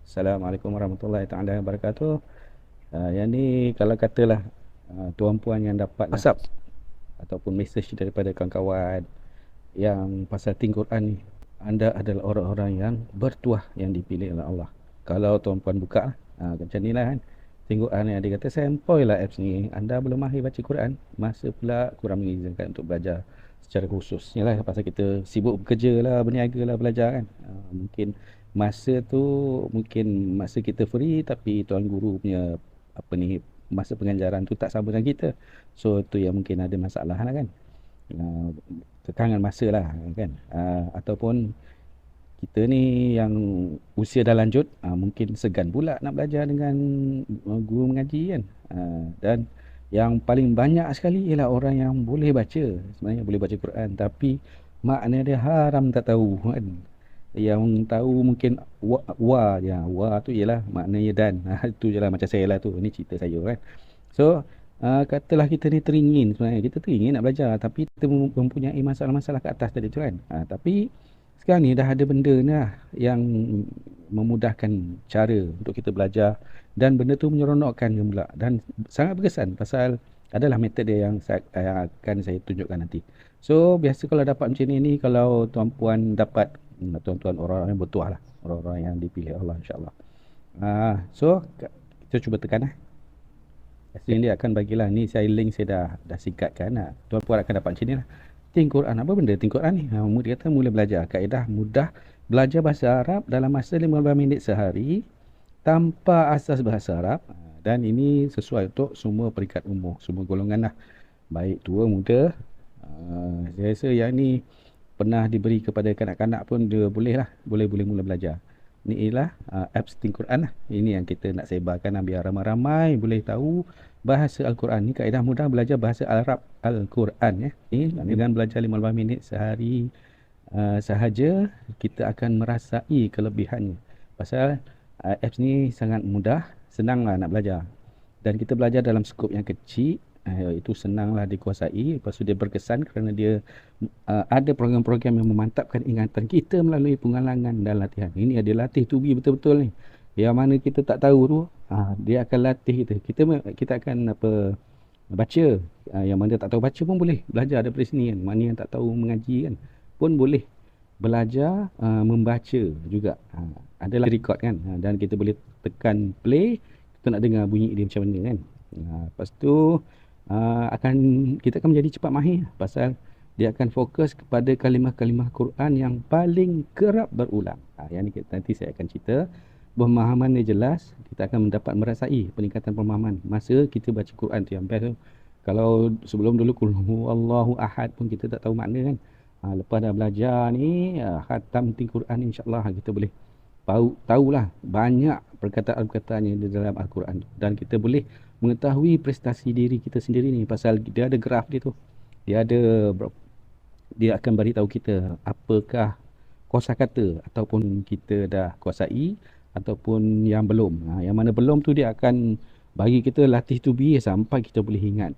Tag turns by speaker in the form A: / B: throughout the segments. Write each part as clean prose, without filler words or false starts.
A: Assalamualaikum warahmatullahi taala wabarakatuh. Yang ni kalau katalah tuan-puan yang dapat WhatsApp ataupun mesej daripada kawan-kawan yang pasal tinggal Quran ni, anda adalah orang-orang yang bertuah yang dipilih oleh Allah. Kalau tuan-puan buka macam ni lah kan. Tinggal Quran ni dia kata sempoi lah apps ni. Anda belum mahir baca Quran, masa pula kurang mengizinkan untuk belajar secara khusus. Yalah pasal kita sibuk bekerja lah, berniaga lah, belajar kan. Mungkin masa tu mungkin masa kita free, tapi tuan guru punya apa ni, masa pengajaran tu tak sama dengan kita. So tu yang mungkin ada masalah lah kan. uh, Kekangan masa lah kan. Ataupun kita ni yang usia dah lanjut, mungkin segan pula nak belajar dengan guru mengaji kan. Dan yang paling banyak sekali ialah orang yang boleh baca, sebenarnya boleh baca Quran, tapi makna dia haram tak tahu kan. Yang tahu mungkin wa tu ialah maknanya dan. Itu je lah, macam saya lah tu, ini cerita saya kan. So katalah kita ni teringin, sebenarnya kita teringin nak belajar, tapi kita mempunyai masalah-masalah ke atas tadi tu kan. Tapi sekarang ni dah ada benda ni lah yang memudahkan cara untuk kita belajar, dan benda tu menyeronokkan pula dan sangat berkesan. Pasal adalah metod dia yang akan saya tunjukkan nanti. So biasa kalau dapat macam ni, kalau tuan-puan dapat, tuan-tuan orang-orang yang bertuah lah, orang-orang yang dipilih Allah, insyaAllah. So kita cuba tekan lah. Hasil dia akan bagilah. Ni saya link, saya dah singkatkan. Tuan-puan akan dapat macam ni lah. Tinggal Quran. Apa benda tinggal Quran ni? Dia kata mula belajar. Kaedah mudah belajar bahasa Arab dalam masa 15 minit sehari tanpa asas bahasa Arab. Dan ini sesuai untuk semua peringkat umur, semua golongan lah. Baik tua, muda. Saya rasa yang ni pernah diberi kepada kanak-kanak pun dia boleh lah. Boleh mula belajar. Ni ialah apps Tinggal Quran lah. Ini yang kita nak sebarkan biar ramai-ramai boleh tahu bahasa Al-Quran ni. Kaedah mudah belajar bahasa Arab Al-Quran ya. Dengan belajar 15 minit sehari sahaja, kita akan merasai kelebihannya. Pasal apps ni sangat mudah, senang lah nak belajar. Dan kita belajar dalam skop yang kecil, itu senanglah dikuasai. Lepas tu dia berkesan kerana dia ada program-program yang memantapkan ingatan kita melalui pengalaman dan latihan. Ini ada latih tubi betul-betul ni. Yang mana kita tak tahu tu, dia akan latih kita. Kita akan baca. Yang mana tak tahu baca pun boleh belajar daripada sini kan. Mana yang tak tahu mengaji kan pun boleh belajar membaca juga. Adalah record kan. Dan kita boleh tekan play, kita nak dengar bunyi dia macam mana kan. Lepas tu kita akan menjadi cepat mahir, pasal dia akan fokus kepada kalimah-kalimah Quran yang paling kerap berulang. Yang ni nanti saya akan cerita. Pemahaman dia jelas, kita akan mendapat merasai peningkatan pemahaman masa kita baca Quran tu yang best tu. Kalau sebelum dulu Qul huwallahu ahad pun kita tak tahu makna kan. Lepas dah belajar ni, khatam Quran, insya-Allah kita boleh tahulah banyak perkataan-perkataannya di dalam Al-Quran tu. Dan kita boleh mengetahui prestasi diri kita sendiri ni, pasal dia ada graf dia tu. Dia akan beritahu kita apakah kosakata ataupun kita dah kuasai ataupun yang belum. Yang mana belum tu dia akan bagi kita latih to be sampai kita boleh ingat.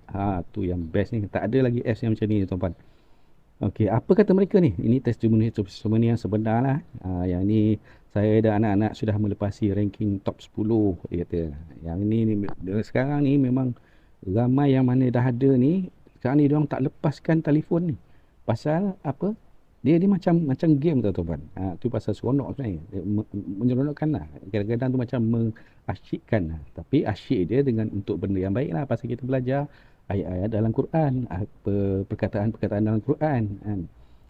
A: Tu yang best ni. Tak ada lagi apps yang macam ni tuan-tuan. Okey, apa kata mereka ni? Ini testimoni yang sebenar lah. Yang ni saya dan anak-anak sudah melepasi ranking top 10, dia kata. Yang ni sekarang ni memang ramai yang mana dah ada ni. Sekarang ni diorang tak lepaskan telefon ni. Pasal apa? Dia macam game tuan-tuan. Tu pasal seronok sebenarnya. Menyeronokkan lah. Kadang-kadang tu macam mengasyikkan lah. Tapi asyik dia untuk benda yang baik lah. Pasal kita belajar ayat-ayat dalam Quran, perkataan-perkataan dalam Quran kan.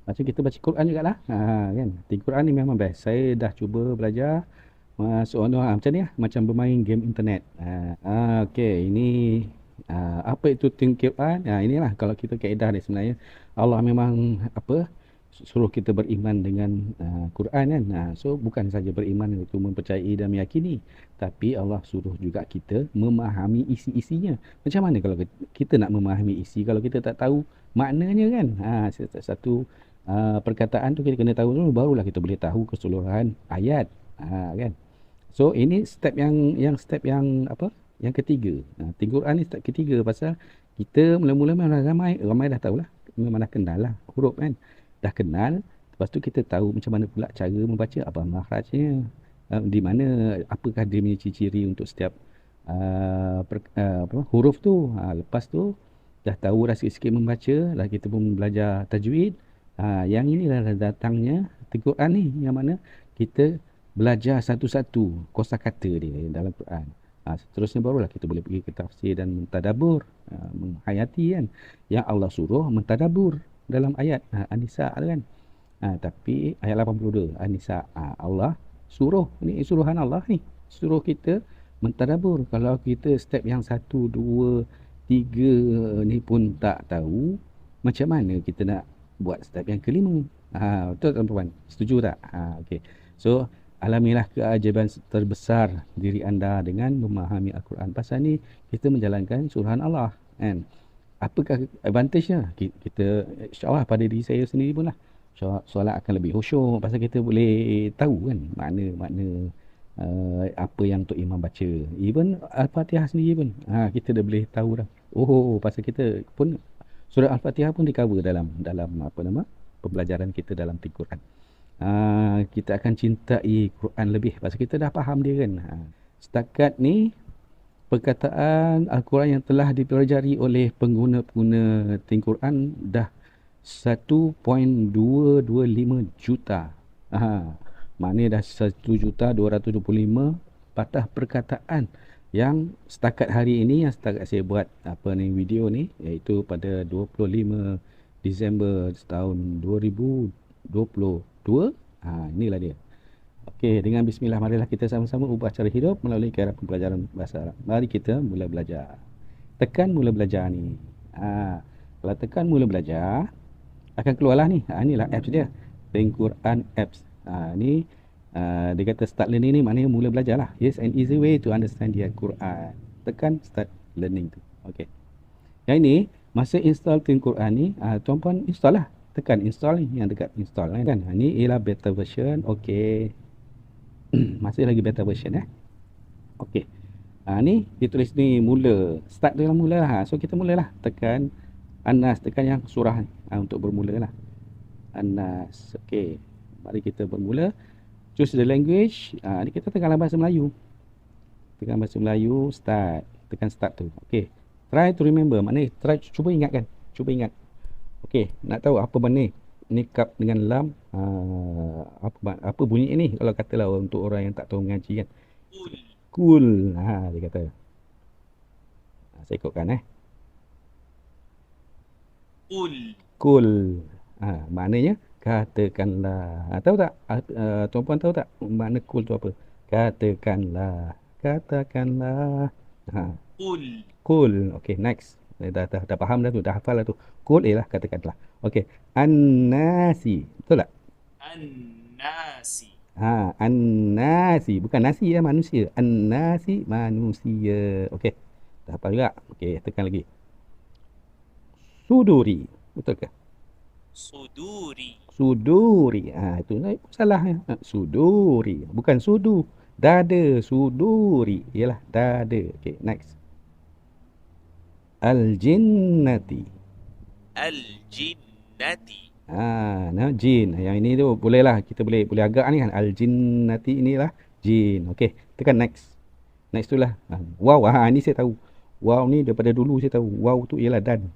A: Macam kita baca Quran jugalah. Kan. Di Quran ni memang best. Saya dah cuba belajar seronok macam ni lah, macam bermain game internet. Okey, ini apa itu Quran? Inilah kalau kita kaedah dia sebenarnya. Allah memang suruh kita beriman dengan Quran kan. So bukan saja beriman itu mempercayai dan meyakini, tapi Allah suruh juga kita memahami isi-isinya. Macam mana kalau kita nak memahami isi kalau kita tak tahu maknanya kan. Satu perkataan tu kita kena tahu dulu, barulah kita boleh tahu keseluruhan ayat. Kan. So ini step yang yang ketiga. Tinggal Quran ni step ketiga, pasal kita mula-mula memang ramai dah tahulah, memang dah kenal lah huruf kan. Dah kenal, lepas tu kita tahu macam mana pula cara membaca, apa makhrajnya. Di mana apakah dia punya ciri-ciri untuk setiap huruf tu. Lepas tu dah tahu dah sikit-sikit membaca, lah kita pun belajar tajwid. Yang inilah datangnya Quran ni, yang mana kita belajar satu-satu kosakata dia dalam Quran. Seterusnya barulah kita boleh pergi ke tafsir dan mentadabur, menghayati kan. Yang Allah suruh mentadabur dalam ayat An-Nisa kan. Tapi ayat 82 An-Nisa, Allah suruh, ni suruhan Allah ni, suruh kita mentadabur. Kalau kita step yang 1, 2, 3 ni pun tak tahu, macam mana kita nak buat step yang kelima? Betul tuan-tuan? Setuju tak? Okey. So, alamilah keajaiban terbesar diri anda dengan memahami Al-Quran. Pasal ni kita menjalankan suruhan Allah kan. Apakah advantage-nya? Kita insya-Allah pada diri saya sendiri pun lah, solat akan lebih khusyuk pasal kita boleh tahu kan makna apa yang Tok Imam baca. Even Al-Fatihah sendiri pun kita dah boleh tahu dah. Pasal kita pun surah Al-Fatihah pun di-cover dalam pembelajaran kita dalam Al-Quran. Kita akan cintai Quran lebih pasal kita dah faham dia kan. Setakat ni perkataan Al-Quran yang telah dipelajari oleh pengguna-pengguna Al-Quran dah 1.225 juta. Maknanya dah 1.225 patah perkataan yang setakat hari ini, yang setakat saya buat video ni, iaitu pada 25 Disember tahun 2022. Inilah dia. Okey, dengan bismillah marilah kita sama-sama ubah cara hidup melalui cara pembelajaran bahasa Arab. Mari kita mula belajar. Tekan mula belajar ni. Kalau tekan mula belajar, akan keluarlah ni. Inilah apps dia. Al-Quran apps. Ni dia kata start learning ni maknanya mula belajar lah. Yes, an easy way to understand the Quran. Tekan start learning tu. Okey. Yang ini masa install Al-Quran ni, tuan-puan install lah. Tekan install ni, yang dekat install kan. Ni ialah beta version. Okey. Masih lagi beta version Okey. Ni ditulis ni mula. Start tu yang mula lah. So kita mulalah. Tekan An-Nas, tekan yang surah ni untuk bermula lah. An-Nas. Okey. Mari kita bermula. Choose the language. Ni kita tekanlah bahasa Melayu. Tekan bahasa Melayu, start. Tekan start tu. Okey. Try to remember. Maknanya try, cuba ingatkan. Cuba ingat. Okey, nak tahu apa benda ni kap dengan lam, apa bunyi ni kalau katalah untuk orang yang tak tahu mengaji kan. Cool. Dia kata. Saya ikutkan Cool. Maknanya katakanlah. Tahu tak? Tuan-puan tahu tak makna cool tu apa? Katakanlah. Katakanlah. Cool. Okey, next. Dah faham dah tu, dah hafal dah tu. Cool ialah katakanlah. Okey. An-nasi. Betul tak?
B: An-nasi.
A: An-nasi. Bukan nasi manusia. An-nasi manusia. Okey. Dah hafal juga. Okey, tekan lagi. Suduri. Betul ke?
B: Suduri.
A: Itu salah. Suduri. Bukan sudu. Dada. Suduri. Ialah dada. Okey, next. Al-jinnati. Jin. Yang ini tu bolehlah, kita boleh agak ni kan. Al-jinnati inilah jin. Okey, tekan next. Next tu lah. Wow, ni saya tahu. Wow ni daripada dulu saya tahu. Wow tu ialah dan.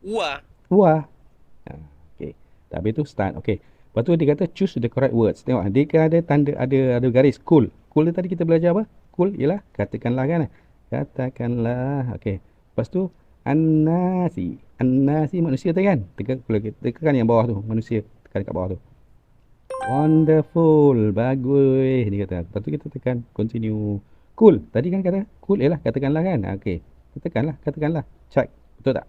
A: Wah. Okey. Habis tu start. Okey. Lepas tu dia kata choose the correct words. Tengok dia kan ada tanda, ada garis. Cool. Cool tadi kita belajar apa? Cool ialah katakanlah kan. Katakanlah. Okey. Lepas tu An-nasi. An-nasi manusia tu kan. Tekan yang bawah tu, manusia. Tekan kat bawah tu. Wonderful. Bagus. Dia kata. Lepas tu kita tekan continue. Cool. Tadi kan kata cool ialah katakanlah kan. Okey. Tekanlah, katakanlah. Check. Betul tak?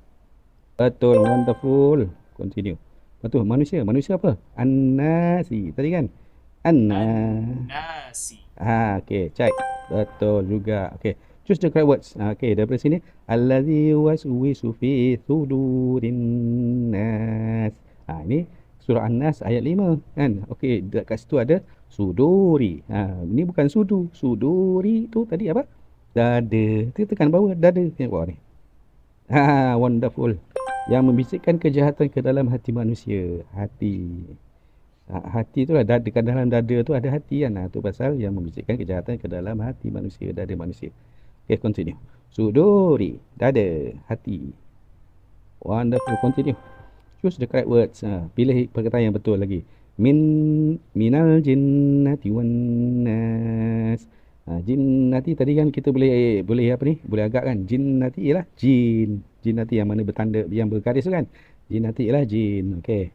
A: Betul. Wonderful. Continue. Lepas tu manusia. Manusia apa? An-nasi. Tadi kan?
B: An-nasi.
A: Okey. Check. Betul juga. Okey. Choose the correct words. Okey, daripada sini allazi waswisu fi sudurin nas. Ini surah An-Nas ayat 5 kan. Okey, dekat situ ada suduri. Ini bukan sudu. Suduri tu tadi apa? Dada. Kita tekan bawah dada. Tengok bawah ni. Wonderful. Yang membisikkan kejahatan ke dalam hati manusia. Hati. Hati tu lah, dekat dalam dada tu ada hati kan. Tu pasal yang membisikkan kejahatan ke dalam hati manusia, dada manusia. Okay, continue. Suduri, dada, hati. Wonderful, continue. Choose the correct words. Pilih perkataan yang betul lagi. Minal jinnati wan nas. Jinnati tadi kan kita boleh apa ni? Boleh agak kan? Jinnati ialah jin. Jinnati yang mana bertanda, yang bergaris tu kan? Jinnati ialah jin. Okey.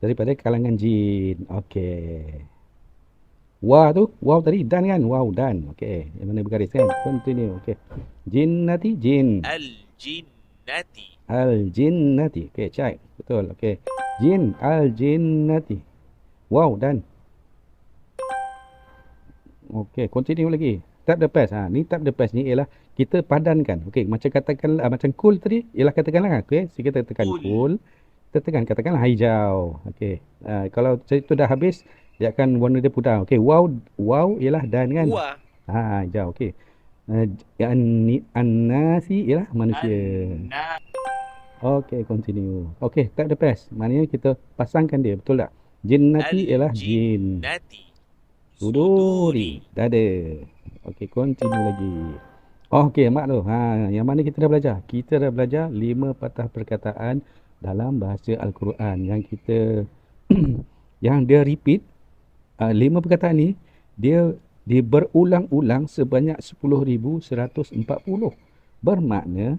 A: Daripada kalangan jin. Okey. Waw tadi dan kan? Waw dan. Okey. Yang mana bergaris kan? Continue. Okey. Jinnati jin.
B: الجنة
A: Al-jinnati. Okey, check. Betul. Okey. Jin. Al-jinnati. Wow, dan. Okey, continue lagi. Tap the past. Ni tap the past ni ialah kita padankan. Okey, macam katakanlah macam cool tadi ialah katakanlah okey, kita tekan
B: Cool.
A: cool. Kita tekan katakanlah hijau. Okey. Kalau itu dah habis, dia akan warna dia putih. Okey, wow ialah dan kan?
B: هو
A: Hijau. Okey. An-nasi ialah manusia.
B: الناس
A: Okey, continue. Okey, tap the past. Maknanya kita pasangkan dia, betul tak? Jinnati ialah jin.
B: الجنة
A: Suduri,
B: صدوري
A: dada. Okey, continue lagi. Okey, mak tu. Yang mana kita dah belajar? Kita dah belajar 5 patah perkataan dalam bahasa Al-Quran yang kita yang dia repeat 5 perkataan ni dia berulang-ulang sebanyak 10,140. Bermakna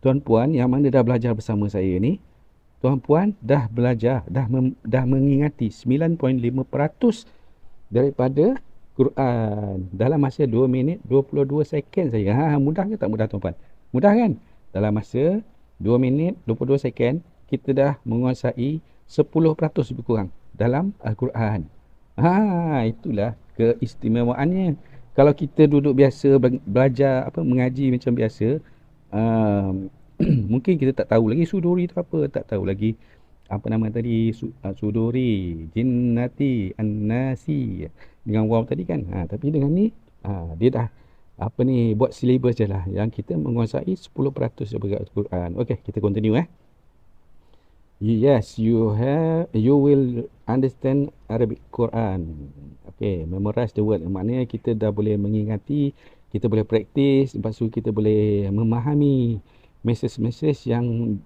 A: tuan-puan yang mana dah belajar bersama saya ni, tuan-puan dah belajar, dah mengingati 9.5% daripada Quran dalam masa 2 minit 22 second saja. Mudah ke tak mudah tuan-puan? Mudah kan? Dalam masa 2 minit 22 second kita dah menguasai 10% lebih kurang dalam Al-Quran. Itulah keistimewaannya. Kalau kita duduk biasa belajar mengaji macam biasa, mungkin kita tak tahu lagi suduri tu apa, tak tahu lagi apa nama tadi, suduri, jinnati, an-nasi dengan waw tadi kan. Tapi dengan ni dia dah buat syllabus je lah yang kita menguasai 10% daripada Al-Quran. Okey, kita continue Yes, you will understand Arabic Quran. Okay, memorize the word. Maknanya kita dah boleh mengingati, kita boleh praktis, lepas tu kita boleh memahami mesej-mesej yang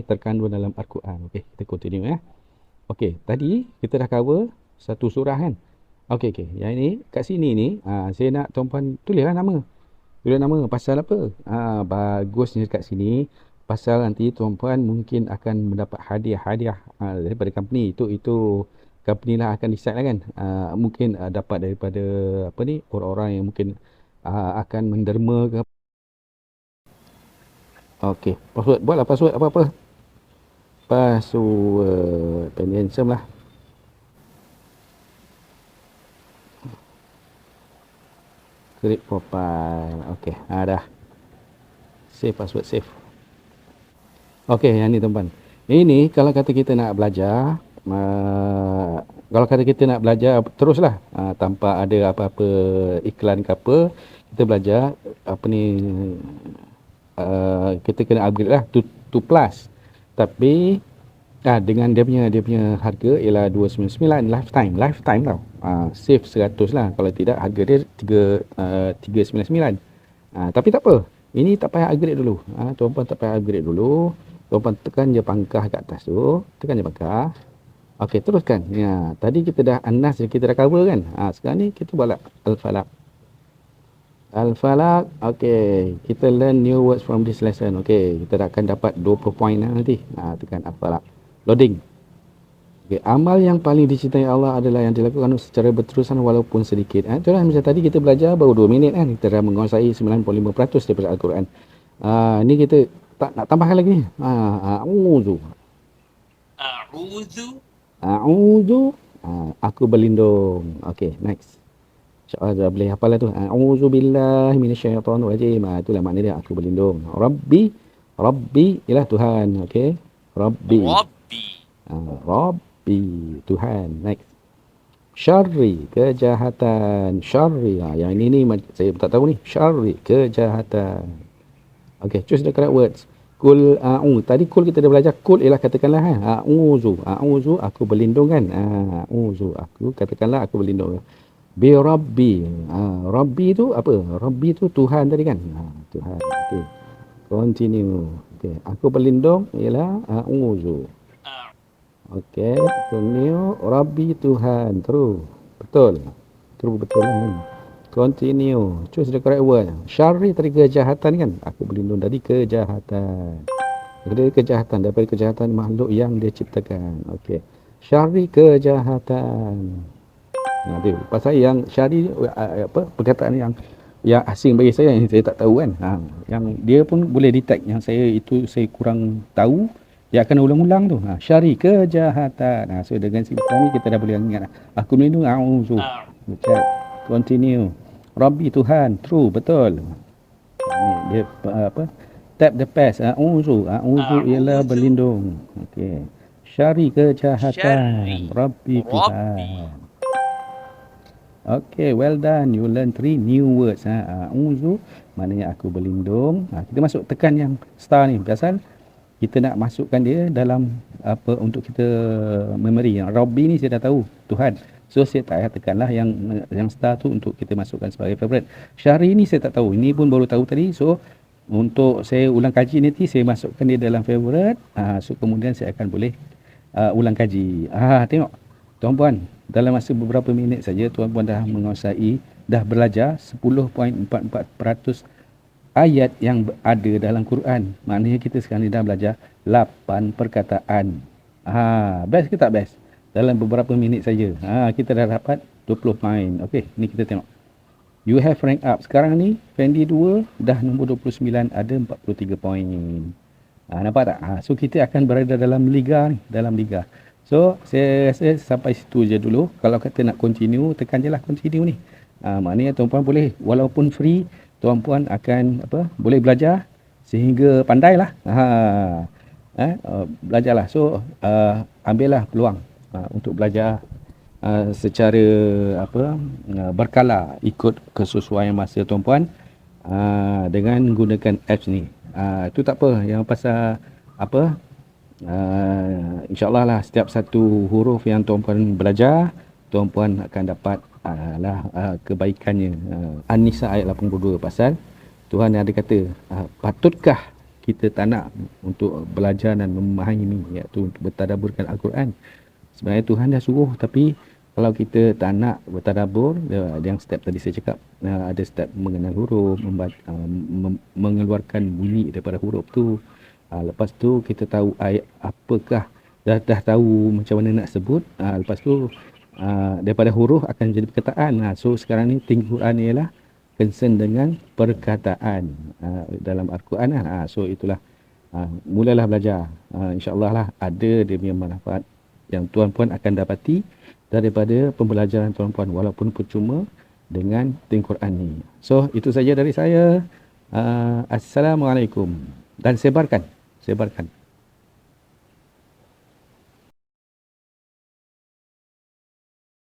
A: terkandung dalam Al-Quran. Okay, kita continue Okay, tadi kita dah cover satu surah kan. Okay. Yang ini, kat sini ni, saya nak tuan-puan tulislah nama. Tulis nama, pasal apa? Bagusnya kat sini, pasal nanti tuan-puan mungkin akan mendapat hadiah daripada company. Itu company lah akan decide lah kan. Mungkin dapat daripada orang-orang yang mungkin akan menderma ke. Okey, password, buatlah password apa-apa. Password handsome lah. Create profile. Okey, dah. Save password, save. Okey, yang ni tuan-tuan. Ini kalau kata kita nak belajar, teruslah tanpa ada apa-apa iklan ke apa, kita belajar kita kena upgrade lah to plus. Tapi dengan dia punya harga ialah 299 lifetime tau. Save 100 lah. Kalau tidak harga dia 399. Tapi tak apa. Ini tak payah upgrade dulu. Tuan-puan tak payah upgrade dulu. Tuan-puan tekan je pangkah kat atas tu. Tekan je pangkah. Okey, teruskan. Tadi kita dah An-Nas, kita dah cover kan. Sekarang ni kita buat Al-Falaq. Al-Falaq. Okey, kita learn new words from this lesson. Okey, kita dah akan dapat 20 point nanti. Tekan Al-Falaq. Loading. Okay, amal yang paling dicintai Allah adalah yang dilakukan secara berterusan walaupun sedikit. Itulah macam tadi kita belajar baru 2 minit kan. Kita dah menguasai 95% daripada Al-Quran. Ni kita tak nak tambahkan lagi ni. A'udzu. Aku berlindung. Okay, next. InsyaAllah dah boleh hafal lah tu. A'udzu billahi minasyaitonir rajim. Itulah makna dia, aku berlindung. Rabbi ialah Tuhan. Okay. Rabbi, Tuhan. Next. Syarri, kejahatan. Syarri, yang ini saya tak tahu ni. Syarri, kejahatan. Okay, choose the correct words. Kul tadi kul kita dah belajar. Kul ialah katakanlah a'udzu aku berlindung kan. A'udzu aku katakanlah aku berlindung. Bi rabbi. Rabbi tu apa? Rabbi tu Tuhan tadi kan. Tuhan. Okey. Continue. Okey, aku berlindung ialah a'udzu. Okey, continue. Rabbi Tuhan. Terus. Betul. Terus betul kan. Continue. Choose the correct word. Syarri tadi kejahatan kan. Aku berlindung dari kejahatan. Dari kejahatan. Daripada kejahatan makhluk yang dia ciptakan. Okey. Syarri kejahatan. Dia. Pasal yang syarri perkataan yang asing bagi saya yang saya tak tahu kan. Yang dia pun boleh detect yang saya kurang tahu. Dia akan ulang-ulang tu. Syarri kejahatan. So dengan sekarang ni kita dah boleh ingat. Aku berlindung a'udzu. Check. Continue. Rabbi Tuhan. True. Betul. Ni dia tap the past. A'udzu ialah berlindung. Okey. Syarri kejahatan. Rabbi Tuhan. Okay, well done. You learn 3 new words. A'udzu maknanya aku berlindung. Kita masuk tekan yang star ni. Pasal kita nak masukkan dia dalam untuk kita memory. Yang Rabbi ni saya dah tahu. Tuhan. So saya tak payah tekanlah yang star tu untuk kita masukkan sebagai favorite. Syarri ni saya tak tahu. Ini pun baru tahu tadi. So untuk saya ulang kaji nanti saya masukkan dia dalam favorite. So kemudian saya akan boleh ulang kaji. Tengok tuan-puan, dalam masa beberapa minit saja tuan-puan dah menguasai, dah belajar 10.44% ayat yang ada dalam Quran. Maknanya kita sekarang ni dah belajar 8 perkataan. Best ke tak best? Dalam beberapa minit saja. Kita dah dapat 20 poin. Okey, ni kita tengok. You have rank up. Sekarang ni Fendi 2 dah nombor 29, ada 43 poin. Nampak tak? So kita akan berada dalam liga ni, dalam liga. So saya rasa sampai situ je dulu. Kalau kata nak continue, tekan je lah continue ni. Maknanya tuan-puan boleh, walaupun free, tuan-puan akan boleh belajar sehingga pandai lah. Belajarlah. So ambillah peluang untuk belajar secara berkala, ikut kesesuaian masa tuan-puan dengan gunakan apps ni. Itu tak apa, yang pasal InsyaAllah lah setiap satu huruf yang tuan-puan belajar, tuan-puan akan dapat kebaikannya. An-Nisa ayat 82, pasal Tuhan ada kata, patutkah kita tak nak untuk belajar dan memahami, iaitu untuk bertadaburkan Al-Quran. Sebenarnya Tuhan dah suruh, tapi kalau kita tak nak bertadabur, yang step tadi saya cakap, ada step mengenal huruf, mengeluarkan bunyi daripada huruf tu. Lepas tu kita tahu ayat apakah, dah tahu macam mana nak sebut. Lepas tu daripada huruf akan jadi perkataan. So sekarang ni tinggi Quran ialah concern dengan perkataan dalam Al-Quran. So itulah, mulalah belajar. InsyaAllah lah ada dia punya manfaat yang tuan-puan akan dapati daripada pembelajaran tuan-puan, walaupun percuma dengan tinggi Quran ni. So itu saja dari saya. Assalamualaikum. Dan sebarkan.